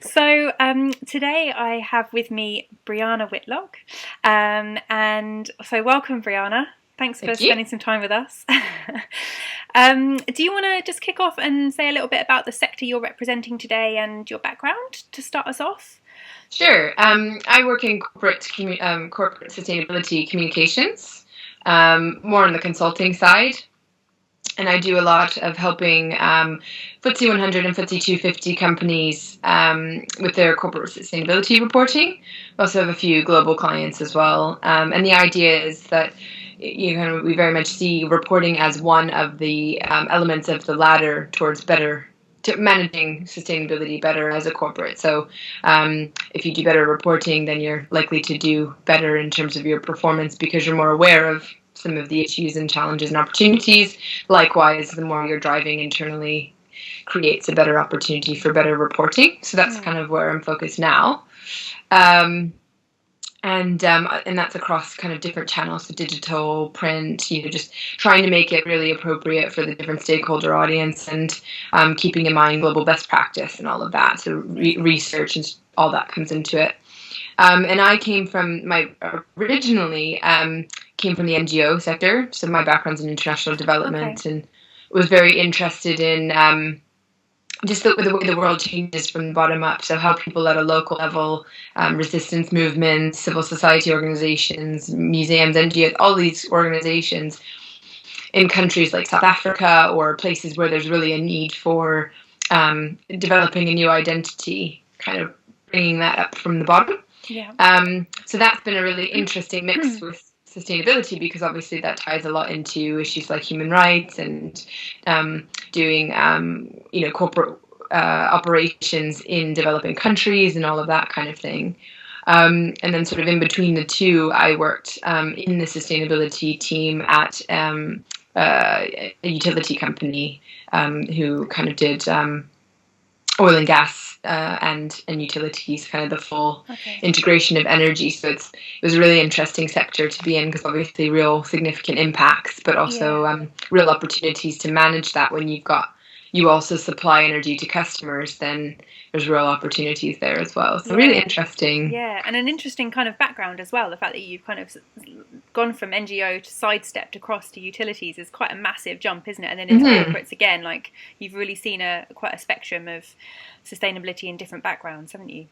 So today I have with me Briana Whitlock, and so welcome, Briana. Thanks for Thank you. spending some time with us. Do you want to just kick off and say a little bit about the sector you're representing today and your background to start us off? Sure. I work in corporate sustainability communications, more on the consulting side, and I do a lot of helping FTSE 100 and FTSE 250 companies with their corporate sustainability reporting. We also have a few global clients as well, and the idea is that we very much see reporting as one of the elements of the ladder towards better to managing sustainability better as a corporate. So if you do better reporting, then you're likely to do better in terms of your performance because you're more aware of some of the issues and challenges and opportunities. Likewise, the more you're driving internally creates a better opportunity for better reporting. So that's kind of where I'm focused now. And that's across kind of different channels, so digital, print, just trying to make it really appropriate for the different stakeholder audience and keeping in mind global best practice and all of that. So research and all that comes into it. And I originally came from the NGO sector, so my background's in international development and was very interested in just the way the world changes from the bottom up. So how people at a local level, resistance movements, civil society organizations, museums, NGOs, all these organizations in countries like South Africa or places where there's really a need for developing a new identity, kind of bringing that up from the bottom. Yeah. So that's been a really interesting mix with sustainability because obviously that ties a lot into issues like human rights and doing corporate operations in developing countries and all of that kind of thing. And then sort of in between the two, I worked in the sustainability team at a utility company who kind of did oil and gas and utilities, kind of the full integration of energy. So it was a really interesting sector to be in because obviously real significant impacts, but also real opportunities to manage that when you also supply energy to customers, then there's real opportunities there as well. So really interesting. Yeah, and an interesting kind of background as well. The fact that you've kind of gone from NGO to sidestepped across to utilities is quite a massive jump, isn't it? And then into corporates again, like you've really seen quite a spectrum of sustainability in different backgrounds, haven't you?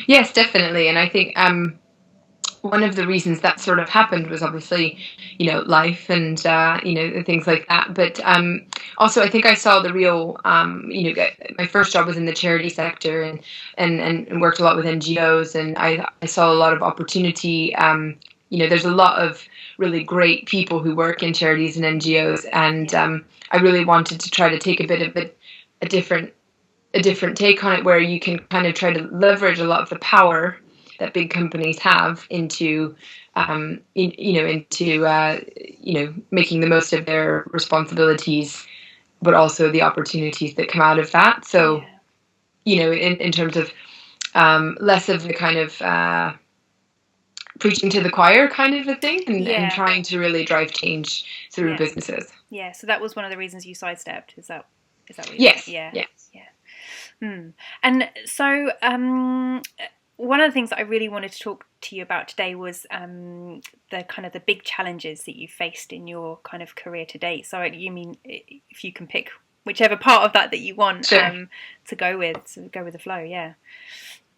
Yes, definitely. And I think one of the reasons that sort of happened was obviously, life and, things like that. But also I think I saw the real, my first job was in the charity sector and worked a lot with NGOs. And I saw a lot of opportunity. There's a lot of really great people who work in charities and NGOs. And I really wanted to try to take a bit of a different take on it where you can kind of try to leverage a lot of the power that big companies have into making the most of their responsibilities, but also the opportunities that come out of that. So, in terms of less of the kind of preaching to the choir kind of a thing and trying to really drive change through businesses. Yeah, so that was one of the reasons you sidestepped. Is that what you Yes. said? Yeah. Yes. Yeah. And so one of the things that I really wanted to talk to you about today was the kind of the big challenges that you faced in your kind of career to date. So you mean if you can pick whichever part of that you want to go with the flow, yeah.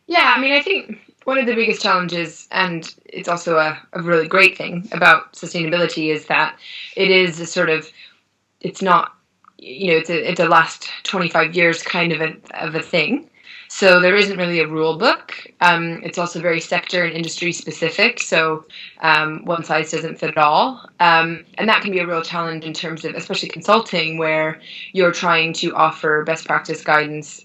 Yeah, I mean, I think one of the biggest challenges, and it's also a really great thing about sustainability, is that it is a sort of, it's not, it's a last 25 years kind of a thing. So there isn't really a rule book. It's also very sector and industry specific. So one size doesn't fit all. And that can be a real challenge in terms of, especially consulting, where you're trying to offer best practice guidance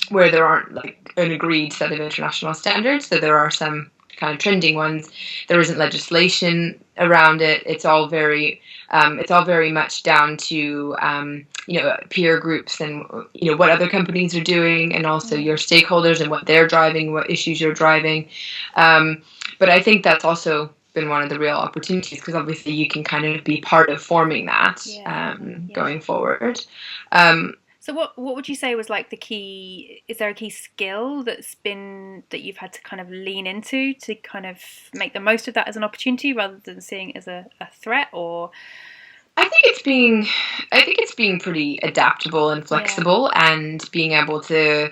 where there aren't like an agreed set of international standards. So there are some kind of trending ones. There isn't legislation around it. It's all very much down to peer groups and what other companies are doing, and also your stakeholders and what they're driving, what issues you're driving. But I think that's also been one of the real opportunities because obviously you can kind of be part of forming that going forward. So what would you say was like the key? Is there a key skill that you've had to kind of lean into to kind of make the most of that as an opportunity rather than seeing it as a threat? Or I think it's being, I think it's being pretty adaptable and yeah, flexible, and being able to.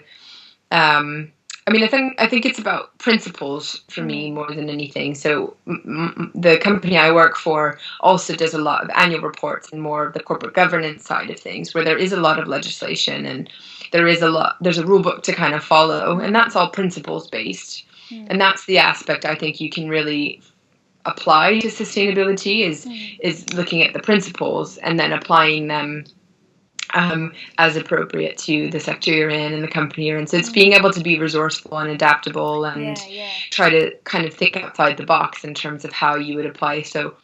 I think it's about principles for me mm, more than anything. So the company I work for also does a lot of annual reports and more of the corporate governance side of things, where there is a lot of legislation, and there's a rule book to kind of follow, and mm, that's all principles based. And mm, that's the aspect I think you can really apply to sustainability, is mm, looking at the principles and then applying them as appropriate to the sector you're in and the company you're in. So it's being mm. able to be resourceful and adaptable, and Yeah, yeah, try to kind of think outside the box in terms of how you would apply. So,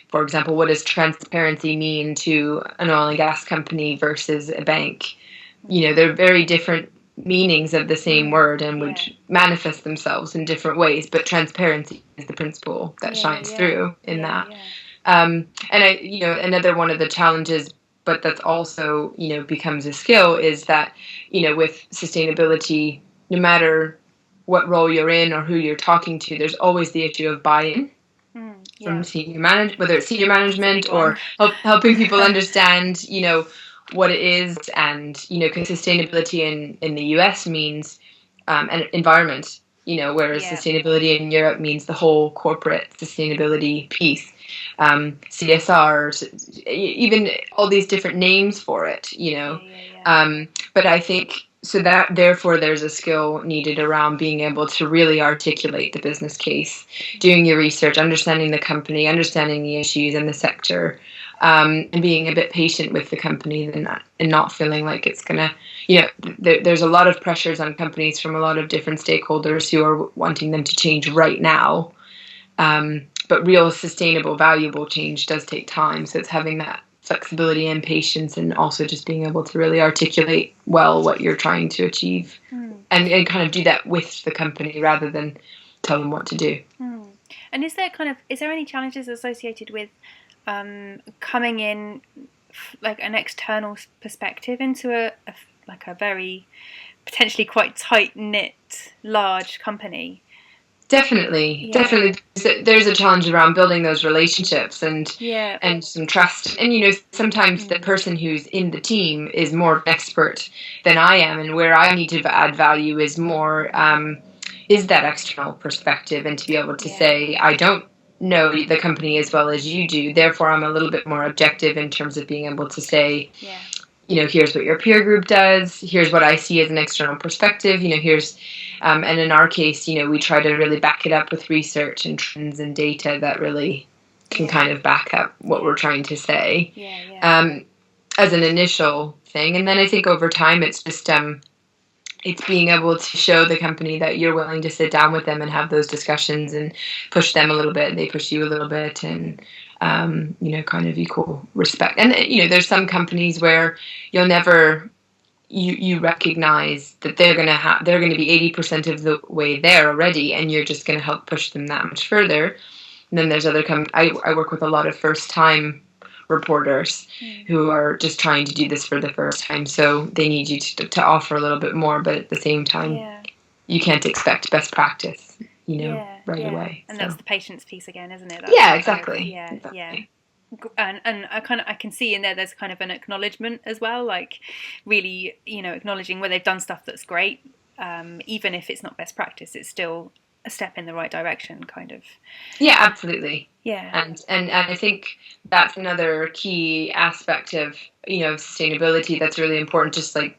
for example, what does transparency mean to an oil and gas company versus a bank? They're very different meanings of the same mm, word, and would yeah, manifest themselves in different ways, but transparency is the principle that yeah, shines yeah, through in yeah, that. yeah. And another one of the challenges, but that's also, becomes a skill, is that, with sustainability, no matter what role you're in or who you're talking to, there's always the issue of buy-in Yeah, from whether it's senior that's a big management one. or helping people understand, what it is. And, because sustainability in the US means an environment, whereas Yeah, sustainability in Europe means the whole corporate sustainability piece. CSR, even all these different names for it, yeah, yeah, yeah. but I think so that therefore there's a skill needed around being able to really articulate the business case, doing your research, understanding the company, understanding the issues and the sector, and being a bit patient with the company, and not feeling like it's gonna, there's a lot of pressures on companies from a lot of different stakeholders who are wanting them to change right now. But real sustainable, valuable change does take time. So it's having that flexibility and patience, and also just being able to really articulate well what you're trying to achieve, Mm, and kind of do that with the company rather than tell them what to do. mm. And is there any challenges associated with coming in like an external perspective into like a very potentially quite tight knit large company? Definitely, Yeah, definitely. There's a challenge around building those relationships, and yeah, some trust. And sometimes the mm, person who's in the team is more an expert than I am, and where I need to add value is more, is that external perspective, and to be able to yeah, say, I don't know the company as well as you do, therefore I'm a little bit more objective in terms of being able to say, yeah, here's what your peer group does. Here's what I see as an external perspective. And in our case, we try to really back it up with research and trends and data that really can yeah, kind of back up what we're yeah, trying to say, yeah, yeah, um, as an initial thing. And then I think over time, it's just, it's being able to show the company that you're willing to sit down with them and have those discussions, and push them a little bit, and they push you a little bit, and kind of equal respect. And there's some companies where you'll never you recognize that they're gonna be 80% of the way there already, and you're just gonna help push them that much further. And then there's I work with a lot of first time reporters mm, who are just trying to do this for the first time. So they need you to offer a little bit more, but at the same time, yeah, you can't expect best practice, yeah, right yeah. away. And So that's the patience piece again, isn't it? That's yeah, the kind of exactly, yeah, yeah. exactly. And I can see in there's kind of an acknowledgement as well, like really acknowledging where they've done stuff that's great, even if it's not best practice, it's still a step in the right direction, kind of. Yeah, absolutely. Yeah. And I think that's another key aspect of sustainability that's really important. Just like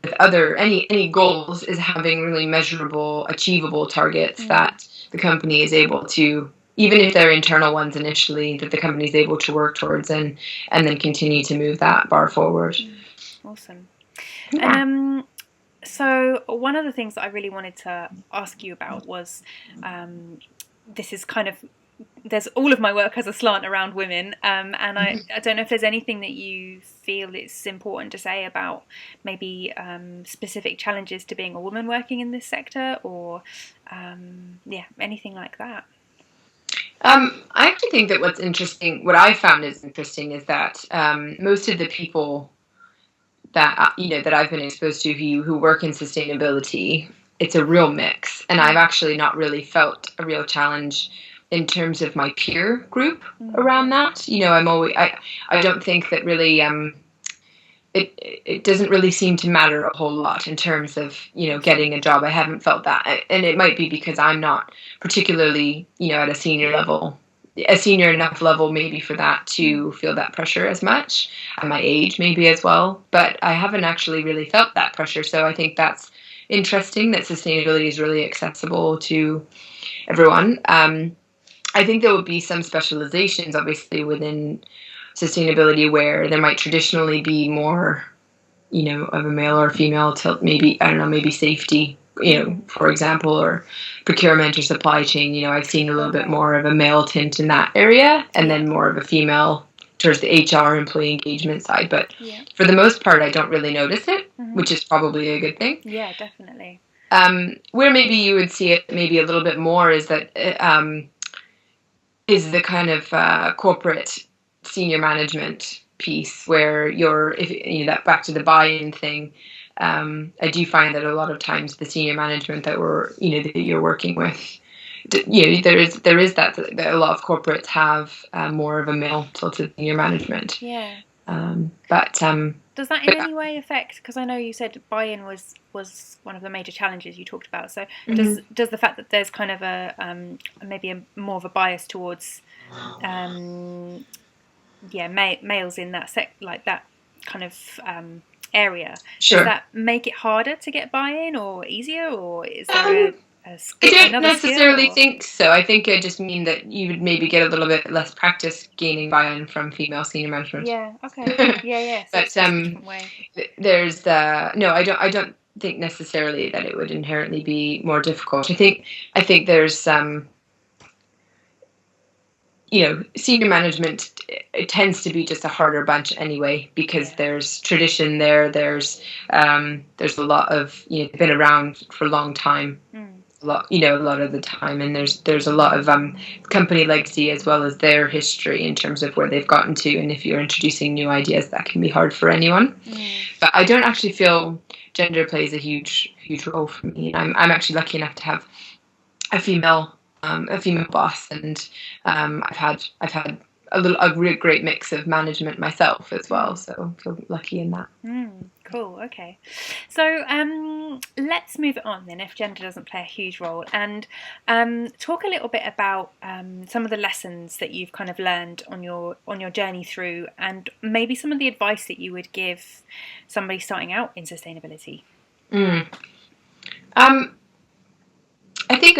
with any goals, is having really measurable, achievable targets Mm, that the company is able to, even if they're internal ones initially, that the company is able to work towards, and then continue to move that bar forward. mm, awesome. And Yeah. so one of the things that I really wanted to ask you about was, this is kind of there's all of my work has a slant around women, and I don't know if there's anything that you feel it's important to say about maybe specific challenges to being a woman working in this sector, or yeah, anything like that. I actually think that what I found is interesting, is that most of the people that that I've been exposed to who work in sustainability, it's a real mix, and I've actually not really felt a real challenge in terms of my peer group around that. I don't think that really it doesn't really seem to matter a whole lot in terms of getting a job. I haven't felt that, and it might be because I'm not particularly at a senior enough level maybe for that to feel that pressure as much, at my age maybe as well, but I haven't actually really felt that pressure. So I think that's interesting that sustainability is really accessible to everyone. I think there will be some specializations obviously within sustainability where there might traditionally be more of a male or female tilt, maybe, I don't know, maybe safety, for example, or procurement or supply chain. I've seen a little bit more of a male tint in that area, and then more of a female towards the HR employee engagement side. But for the most part, I don't really notice it, which is probably a good thing. Yeah, definitely. Where maybe you would see it maybe a little bit more is that is the kind of corporate senior management piece where that back to the buy-in thing. I do find that a lot of times the senior management that you're working with, there is that a lot of corporates have more of a male tilted senior management. Yeah. But does that in any way affect? Because I know you said buy-in was one of the major challenges you talked about. So does the fact that there's kind of a maybe more of a bias towards males in that like that kind of area, does that make it harder to get buy-in or easier, or is there I don't necessarily think so. I think I just mean that you would maybe get a little bit less practice gaining buy-in from female senior management. Yeah. Okay. Yeah. So but there's no. I don't think necessarily that it would inherently be more difficult. I think there's senior management, it tends to be just a harder bunch anyway, because there's tradition there. There's a lot of been around for a long time. A lot of the time, and there's a lot of company legacy as well as their history in terms of where they've gotten to, and if you're introducing new ideas, that can be hard for anyone. But I don't actually feel gender plays a huge role for me. I'm actually lucky enough to have a female boss, and I've had a really great mix of management myself as well, so I feel lucky in that. Cool. Okay, so let's move it on then, if gender doesn't play a huge role, and talk a little bit about some of the lessons that you've kind of learned on your journey through, and maybe some of the advice that you would give somebody starting out in sustainability. I think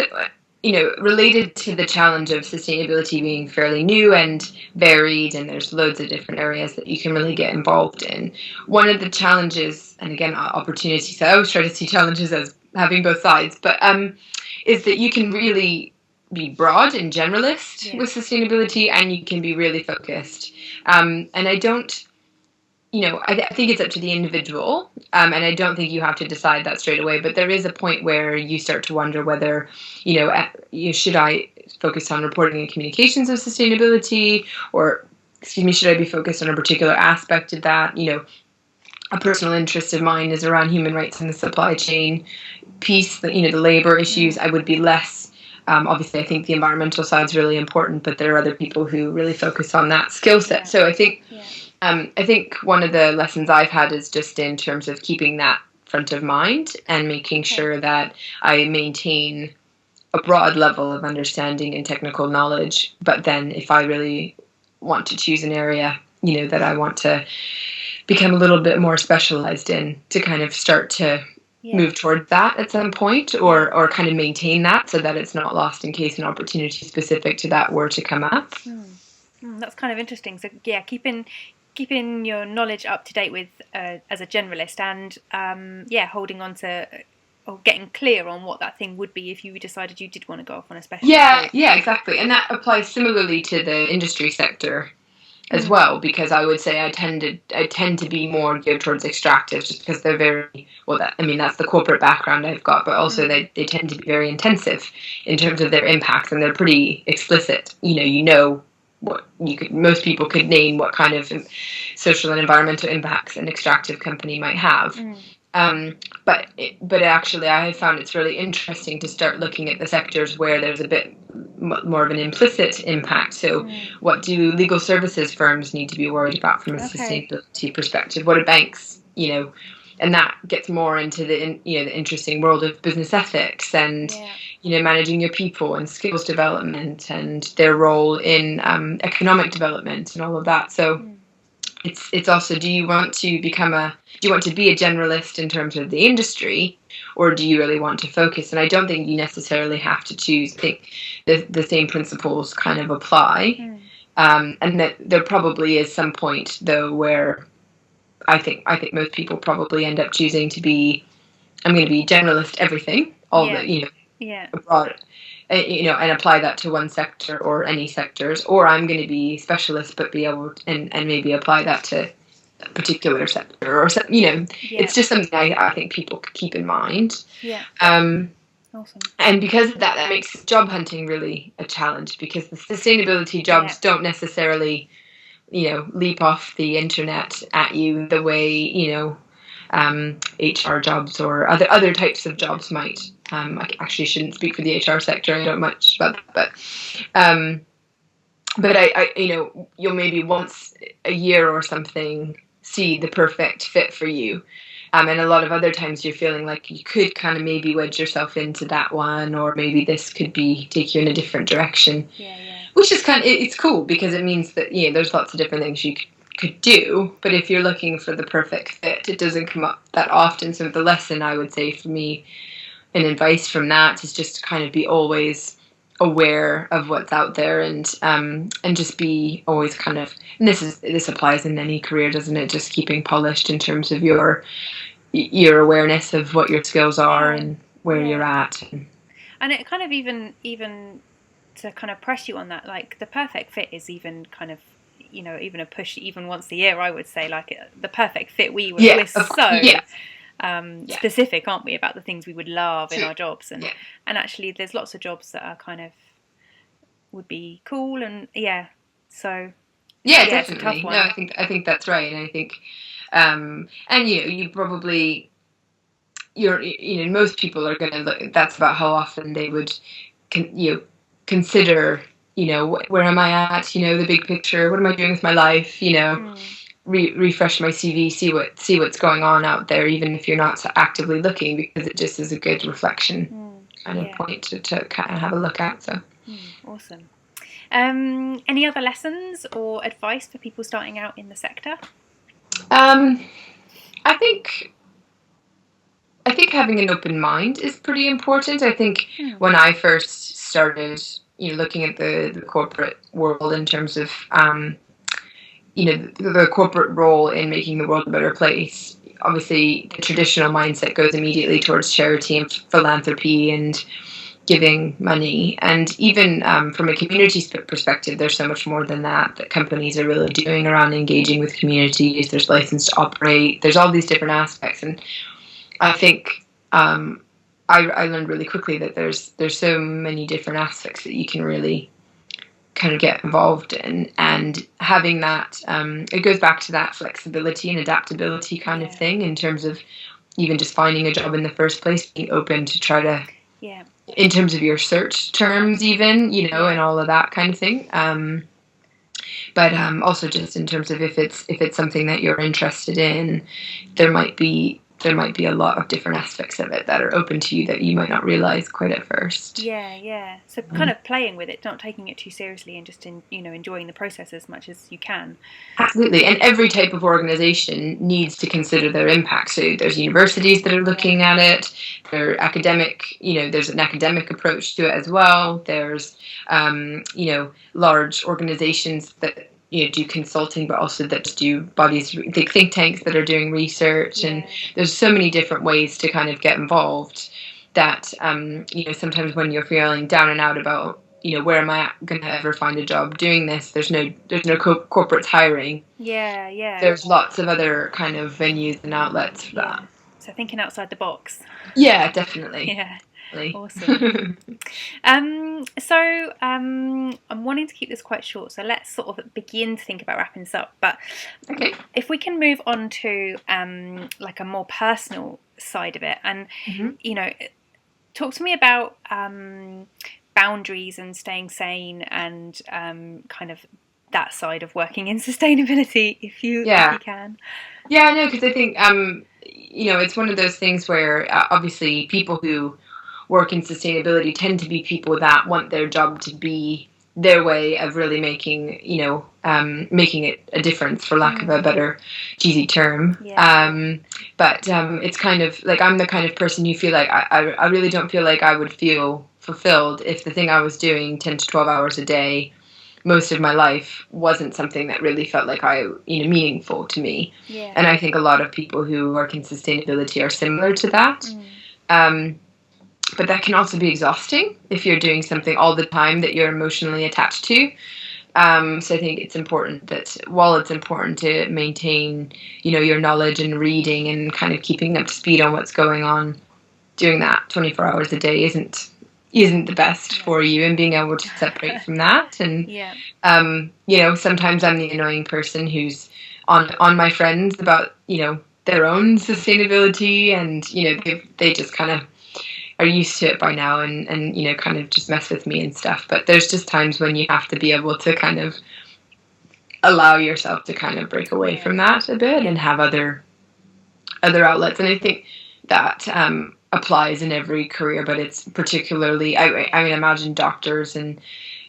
related to the challenge of sustainability being fairly new and varied, and there's loads of different areas that you can really get involved in. One of the challenges, and again, opportunities, I always try to see challenges as having both sides, but is that you can really be broad and generalist with sustainability, and you can be really focused. And I don't, I think it's up to the individual, and I don't think you have to decide that straight away, but there is a point where you start to wonder whether, should I focus on reporting and communications of sustainability, or, should I be focused on a particular aspect of that? A personal interest of mine is around human rights in the supply chain piece, the labor issues. I would be less, obviously I think the environmental side is really important, but there are other people who really focus on that skill set. So I think one of the lessons I've had is just in terms of keeping that front of mind and making sure that I maintain a broad level of understanding and technical knowledge. But then if I really want to choose an area, that I want to become a little bit more specialized in, to kind of start to move toward that at some point, or kind of maintain that so that it's not lost in case an opportunity specific to that were to come up. That's kind of interesting. So keeping your knowledge up to date with as a generalist, and holding on to or getting clear on what that thing would be if you decided you did want to go off on a specialist. Yeah, exactly. And that applies similarly to the industry sector as well, because I would say I tend to be more geared towards extractives, just because they're very that's the corporate background I've got, but also they tend to be very intensive in terms of their impacts, and they're pretty explicit. most people could name what kind of social and environmental impacts an extractive company might have. But actually, I have found it's really interesting to start looking at the sectors where there's a bit more of an implicit impact. So, what do legal services firms need to be worried about from a sustainability perspective? What do banks, and that gets more into the interesting world of business ethics and managing your people and skills development and their role in economic development and all of that. So. It's also, do you want to be a generalist in terms of the industry, or do you really want to focus? And I don't think you necessarily have to choose. I think the same principles kind of apply, and that there probably is some point though where I think most people probably end up choosing to be, I'm going to be generalist everything, abroad. And apply that to one sector or any sectors, or I'm going to be specialist, but be able and maybe apply that to a particular sector or something. It's just something I think people could keep in mind. Awesome. And because of that, that makes job hunting really a challenge, because the sustainability jobs don't necessarily, leap off the internet at you the way HR jobs or other types of jobs might. I actually shouldn't speak for the HR sector. I don't know much about that, but I you'll maybe once a year or something see the perfect fit for you, and a lot of other times you're feeling like you could kind of maybe wedge yourself into that one, or maybe this could take you in a different direction. Which is it's cool, because it means that there's lots of different things you could do, but if you're looking for the perfect fit, it doesn't come up that often. So the lesson I would say for me, and advice from that, is just to kind of be always aware of what's out there, and just be always kind of, and this applies in any career, doesn't it? Just keeping polished in terms of your awareness of what your skills are and where you're at. And it kind of even to kind of press you on that, like the perfect fit is even kind of, even a push, even once a year, I would say, like the perfect fit. We're so specific, aren't we, about the things we would love in our jobs, and actually there's lots of jobs that are kind of would be cool, and so definitely. It's a tough one. No, I think that's right, and I think and you probably most people are going to look. That's about how often they would consider where am I at, the big picture, what am I doing with my life, refresh my CV, see what's going on out there, even if you're not actively looking, because it just is a good reflection point to kind of have a look at. So awesome. Any other lessons or advice for people starting out in the sector? I think having an open mind is pretty important. I think when I first started looking at the corporate world in terms of the corporate role in making the world a better place, obviously the traditional mindset goes immediately towards charity and philanthropy and giving money. And even from a community perspective, there's so much more than that companies are really doing around engaging with communities. There's license to operate. There's all these different aspects. And I think I learned really quickly that there's so many different aspects that you can really kind of get involved in, and having that it goes back to that flexibility and adaptability kind of thing, in terms of even just finding a job in the first place, being open to try to in terms of your search terms, even and all of that kind of thing, but also just in terms of if it's something that you're interested in, there might be a lot of different aspects of it that are open to you that you might not realize quite at first. So kind of playing with it, not taking it too seriously, and just enjoying the process as much as you can. Absolutely. And every type of organization needs to consider their impact. So there's universities that are looking at it. There's an academic approach to it as well. There's large organizations that do consulting, but also that do bodies, think tanks that are doing research, and there's so many different ways to kind of get involved that sometimes when you're feeling down and out about where am I going to ever find a job doing this, there's no corporates hiring. There's lots of other kind of venues and outlets for that. So thinking outside the box. Yeah, definitely. Awesome. I'm wanting to keep this quite short, so let's sort of begin to think about wrapping this up. But Okay. if we can move on to like a more personal side of it, and talk to me about boundaries and staying sane and kind of that side of working in sustainability, if you can. Yeah, no, because I think it's one of those things where obviously people who work in sustainability tend to be people that want their job to be their way of really making making it a difference, for lack of a better cheesy term. But it's kind of like, I'm the kind of person who feel like I really don't feel like I would feel fulfilled if the thing I was doing 10 to 12 hours a day most of my life wasn't something that really felt like meaningful to me. And I think a lot of people who work in sustainability are similar to that. But that can also be exhausting if you're doing something all the time that you're emotionally attached to. So I think it's important that, while it's important to maintain, your knowledge and reading and kind of keeping up to speed on what's going on, doing that 24 hours a day isn't the best for you, and being able to separate from that. And sometimes I'm the annoying person who's on my friends about their own sustainability, and they just kind of are used to it by now, and kind of just mess with me and stuff. But there's just times when you have to be able to kind of allow yourself to kind of break away from that a bit and have other outlets. And I think that applies in every career, but it's particularly, I mean, imagine doctors and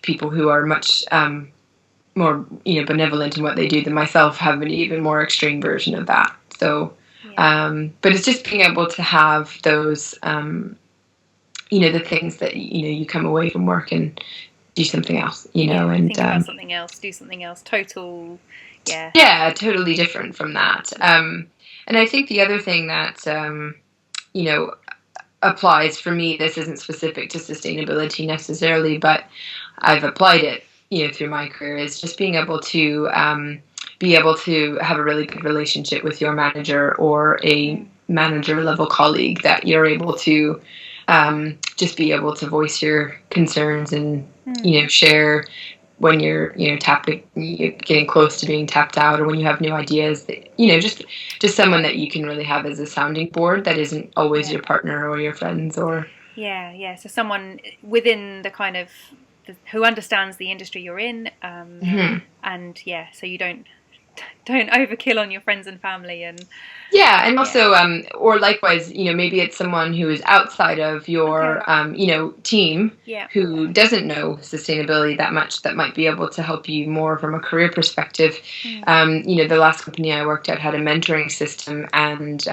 people who are much more benevolent in what they do than myself have an even more extreme version of that. So but it's just being able to have those the things that you come away from work and do something else, and think about something else, do something else, totally different from that. And I think the other thing that applies for me, this isn't specific to sustainability necessarily, but I've applied it through my career, is just being able to have a really good relationship with your manager or a manager level colleague, that you're able to just be able to voice your concerns and share when you're getting close to being tapped out, or when you have new ideas, that just someone that you can really have as a sounding board, that isn't always your partner or your friends, or so someone within the kind of who understands the industry you're in, and so you don't overkill on your friends and family. And and also or likewise, maybe it's someone who is outside of your team, who doesn't know sustainability that much, that might be able to help you more from a career perspective. The last company I worked at had a mentoring system, and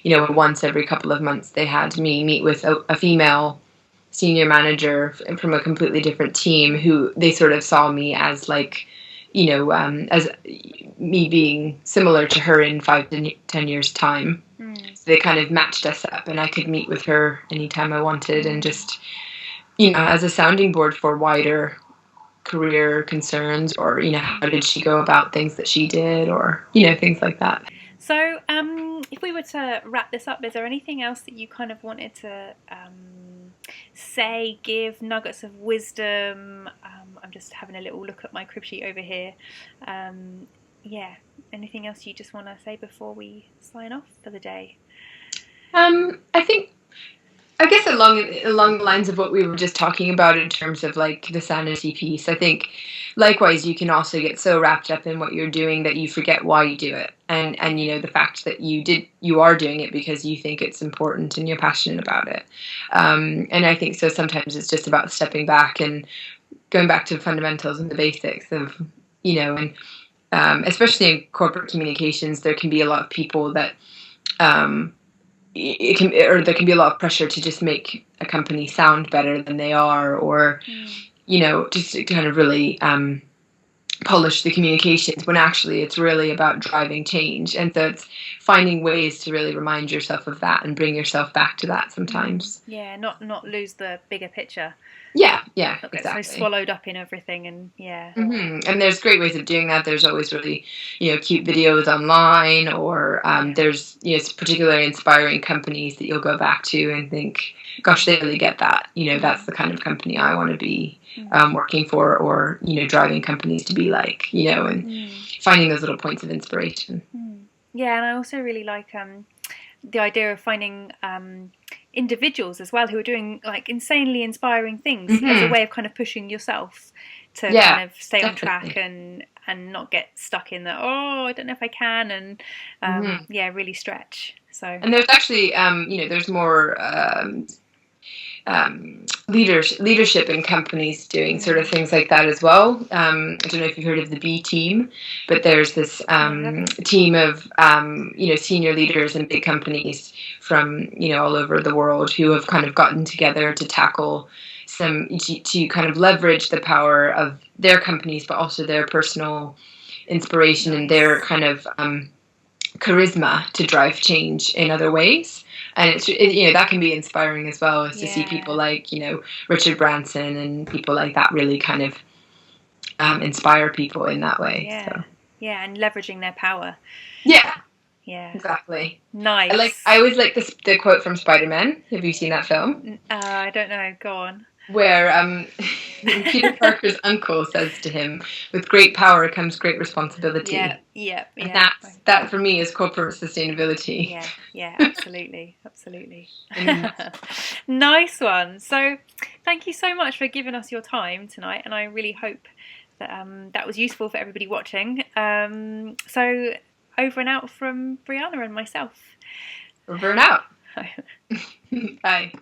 once every couple of months they had me meet with a female senior manager from a completely different team, who they sort of saw me as like as me being similar to her in 5 to 10 years time. So they kind of matched us up, and I could meet with her anytime I wanted, and just as a sounding board for wider career concerns, or how did she go about things that she did, or things like that. So if we were to wrap this up, is there anything else that you kind of wanted to say, give nuggets of wisdom? I'm just having a little look at my crib sheet over here. Anything else you just want to say before we sign off for the day? I guess along the lines of what we were just talking about in terms of like the sanity piece, I think likewise you can also get so wrapped up in what you're doing that you forget why you do it, and the fact that you are doing it because you think it's important and you're passionate about it. And I think so sometimes it's just about stepping back and going back to the fundamentals and the basics of and especially in corporate communications, there can be a lot of people that there can be a lot of pressure to just make a company sound better than they are, or just to kind of really polish the communications, when actually it's really about driving change. And so it's finding ways to really remind yourself of that and bring yourself back to that sometimes. Not lose the bigger picture. Yeah, yeah, Not get so exactly. swallowed up in everything, and And there's great ways of doing that. There's always really, cute videos online, or there's, particularly inspiring companies that you'll go back to and think, gosh, they really get that. That's the kind of company I want to be working for, or, driving companies to be like, and finding those little points of inspiration. Yeah, and I also really like the idea of finding individuals as well who are doing like insanely inspiring things as a way of kind of pushing yourself to kind Yeah, of stay on track definitely. and not get stuck in the I don't know if I can, and yeah, really stretch. So And there's actually, there's more leadership in companies doing sort of things like that as well. I don't know if you've heard of the B team, but there's this team of senior leaders in big companies from all over the world who have kind of gotten together to tackle to kind of leverage the power of their companies, but also their personal inspiration and their kind of charisma to drive change in other ways. And that can be inspiring as well, as to see people like Richard Branson and people like that really kind of inspire people in that way. So. Yeah, and leveraging their power. Yeah, Yeah, exactly. nice. I always like the quote from Spider-Man. Have you seen that film? I don't know. Go on. Where Peter Parker's uncle says to him, "With great power comes great responsibility." Yeah. And that for me is corporate sustainability. Yeah, absolutely. Nice one. So, thank you so much for giving us your time tonight, and I really hope that that was useful for everybody watching. So, over and out from Briana and myself. Over and out. Bye.